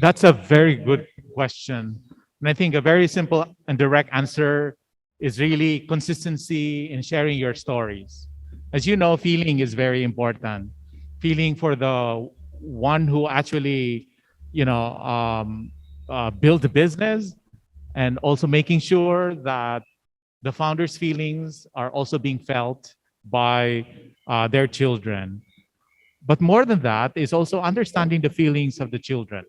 That's a very good question. And I think a very simple and direct answer is really consistency in sharing your stories. As you know, feeling is very important. Feeling for the one who actually, built the business, and also making sure that the founders' feelings are also being felt by their children. But more than that is also understanding the feelings of the children.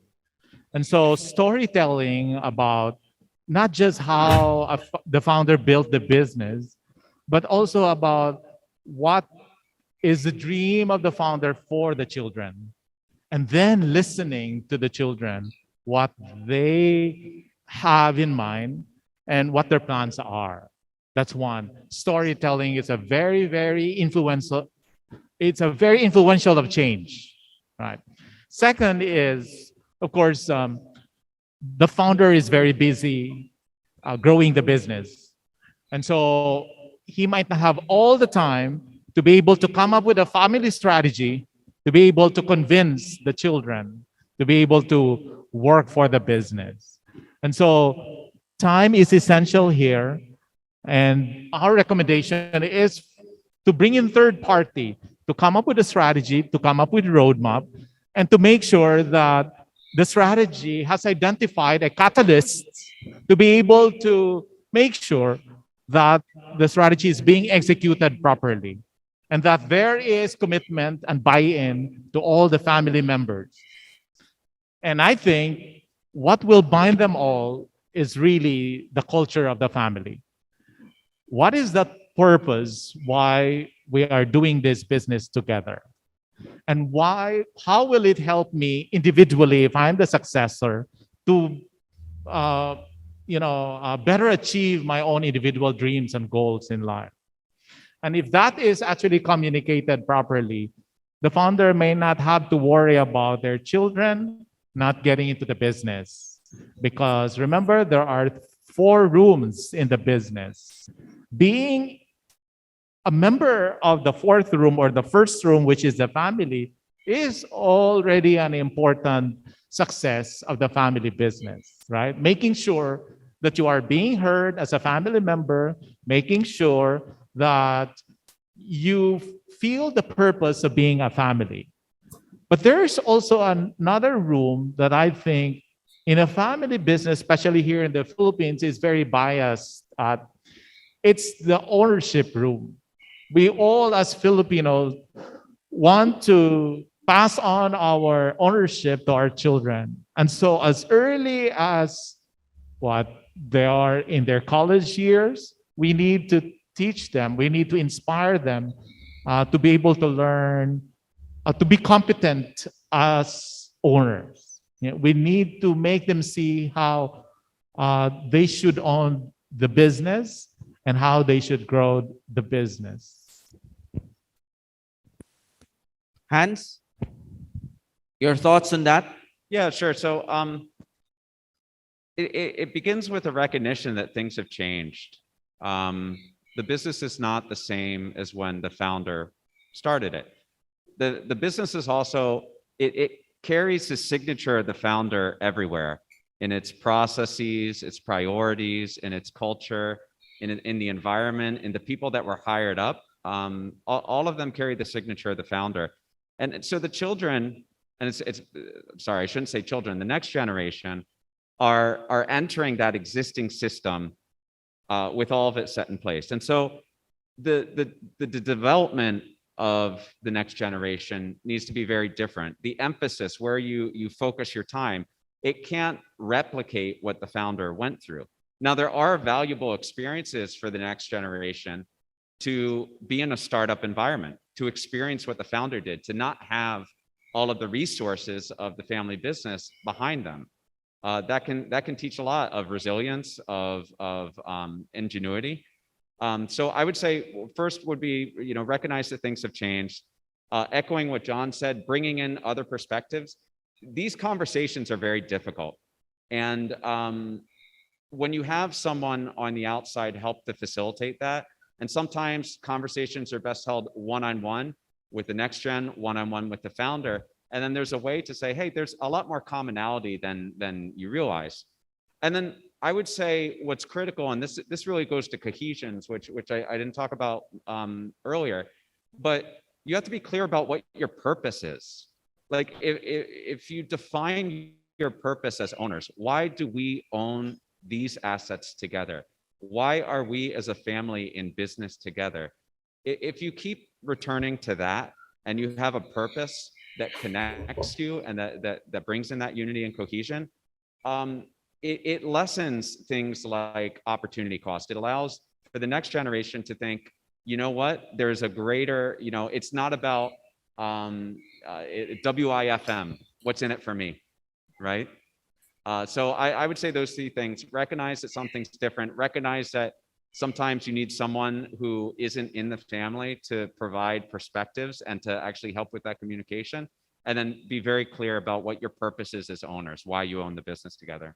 And so storytelling about not just how the founder built the business, but also about what is the dream of the founder for the children. And then listening to the children, what they have in mind and what their plans are. That's one. Storytelling is a very influential, it's a very influential of change, right? Second is, of course, the founder is very busy growing the business. And so he might not have all the time to be able to come up with a family strategy, to be able to convince the children, to be able to work for the business. And so time is essential here. And our recommendation is to bring in third party to come up with a strategy, to come up with a roadmap, and to make sure that the strategy has identified a catalyst to be able to make sure that the strategy is being executed properly and that there is commitment and buy-in to all the family members. And I think what will bind them all is really the culture of the family. What is the purpose why we are doing this business together? And how will it help me individually if I'm the successor to better achieve my own individual dreams and goals in life? And if that is actually communicated properly, the founder may not have to worry about their children not getting into the business. Because remember, there are 4 rooms in the business. Being a member of the 4th room or the 1st room, which is the family, is already an important success of the family business, right? Making sure that you are being heard as a family member, making sure that you feel the purpose of being a family. But there's also another room that I think in a family business, especially here in the Philippines, is very biased at. It's the ownership room. We all, as Filipinos, want to pass on our ownership to our children. And so, as early as what they are in their college years, we need to teach them, we need to inspire them to be able to learn, to be competent as owners. You know, we need to make them see how they should own the business and how they should grow the business. Hans, your thoughts on that? Yeah, sure. So it begins with a recognition that things have changed. The business is not the same as when the founder started it. The business is also, it carries the signature of the founder everywhere in its processes, its priorities, in its culture, in the environment, in the people that were hired up. All of them carry the signature of the founder. And so the children, and it's sorry, I shouldn't say children, the next generation are entering that existing system with all of it set in place. And so the development of the next generation needs to be very different. The emphasis, where you focus your time, it can't replicate what the founder went through. Now, there are valuable experiences for the next generation to be in a startup environment, to experience what the founder did, to not have all of the resources of the family business behind them. That can teach a lot of resilience, of ingenuity. So I would say first would be, recognize that things have changed. Echoing what John said, bringing in other perspectives. These conversations are very difficult. And when you have someone on the outside help to facilitate that, and sometimes conversations are best held one-on-one with the next gen, one-on-one with the founder, And then there's a way to say, hey, there's a lot more commonality than you realize. And then I would say what's critical, and this really goes to cohesions, which I didn't talk about earlier, but you have to be clear about what your purpose is. Like if you define your purpose as owners, why do we own these assets together? Why are we as a family in business together? If you keep returning to that and you have a purpose that connects you and that brings in that unity and cohesion, it lessens things like opportunity cost. It allows for the next generation to think, you know what, there's a greater, it's not about WIFM, what's in it for me, right? So I would say those three things: recognize that something's different, recognize that sometimes you need someone who isn't in the family to provide perspectives and to actually help with that communication, and then be very clear about what your purpose is as owners, why you own the business together.